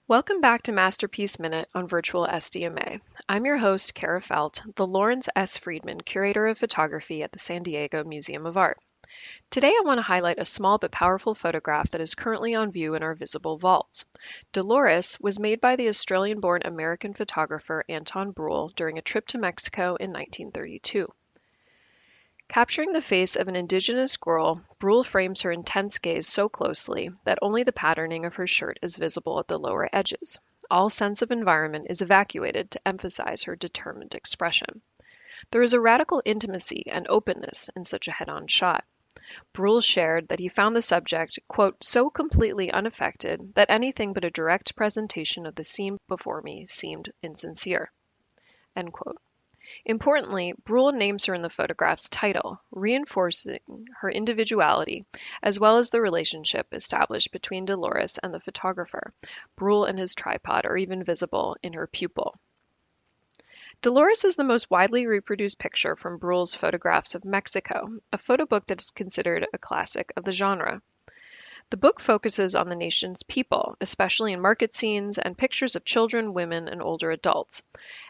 Welcome back to Masterpiece Minute on Virtual SDMA. I'm your host, Kara Felt, the Lawrence S. Friedman Curator of Photography at the San Diego Museum of Art. Today I want to highlight a small but powerful photograph that is currently on view in our visible vaults. Dolores was made by the Australian-born American photographer Anton Bruehl during a trip to Mexico in 1932. Capturing the face of an Indigenous girl, Bruehl frames her intense gaze so closely that only the patterning of her shirt is visible at the lower edges. All sense of environment is evacuated to emphasize her determined expression. There is a radical intimacy and openness in such a head-on shot. Bruehl shared that he found the subject, quote, so completely unaffected that anything but a direct presentation of the scene before me seemed insincere, end quote. Importantly, Bruehl names her in the photograph's title, reinforcing her individuality, as well as the relationship established between Dolores and the photographer. Bruehl and his tripod are even visible in her pupil. Dolores is the most widely reproduced picture from Bruehl's Photographs of Mexico, a photo book that is considered a classic of the genre. The book focuses on the nation's people, especially in market scenes and pictures of children, women, and older adults,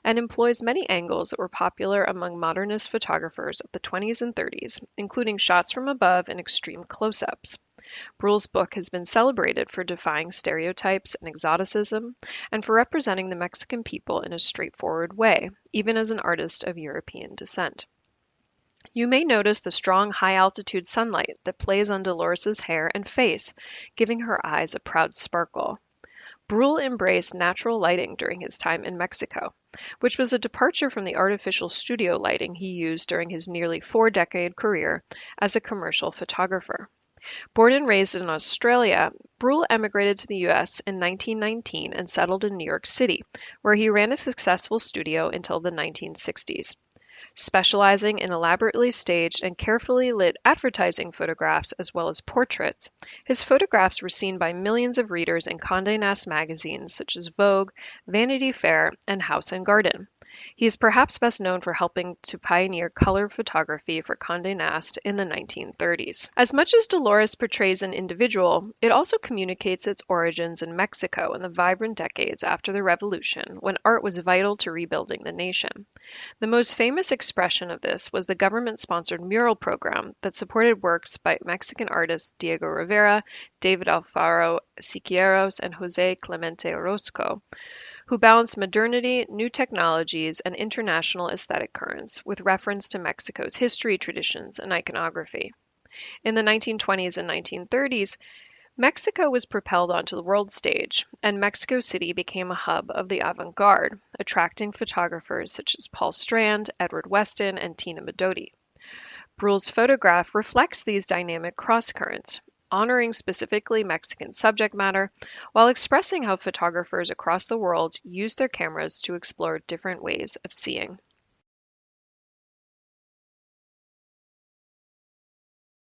and employs many angles that were popular among modernist photographers of the 20s and 30s, including shots from above and extreme close-ups. Bruehl's book has been celebrated for defying stereotypes and exoticism, and for representing the Mexican people in a straightforward way, even as an artist of European descent. You may notice the strong high-altitude sunlight that plays on Dolores's hair and face, giving her eyes a proud sparkle. Bruehl embraced natural lighting during his time in Mexico, which was a departure from the artificial studio lighting he used during his nearly four-decade career as a commercial photographer. Born and raised in Australia, Bruehl emigrated to the U.S. in 1919 and settled in New York City, where he ran a successful studio until the 1960s. Specializing in elaborately staged and carefully lit advertising photographs as well as portraits, his photographs were seen by millions of readers in Condé Nast magazines such as Vogue, Vanity Fair, and House and Garden. He is perhaps best known for helping to pioneer color photography for Condé Nast in the 1930s. As much as Dolores portrays an individual, it also communicates its origins in Mexico in the vibrant decades after the revolution, when art was vital to rebuilding the nation. The most famous expression of this was the government-sponsored mural program that supported works by Mexican artists Diego Rivera, David Alfaro Siqueiros, and José Clemente Orozco, who balanced modernity, new technologies, and international aesthetic currents with reference to Mexico's history, traditions, and iconography. In the 1920s and 1930s, Mexico was propelled onto the world stage, and Mexico City became a hub of the avant-garde, attracting photographers such as Paul Strand, Edward Weston, and Tina Modotti. Bruehl's photograph reflects these dynamic cross-currents, honoring specifically Mexican subject matter, while expressing how photographers across the world use their cameras to explore different ways of seeing.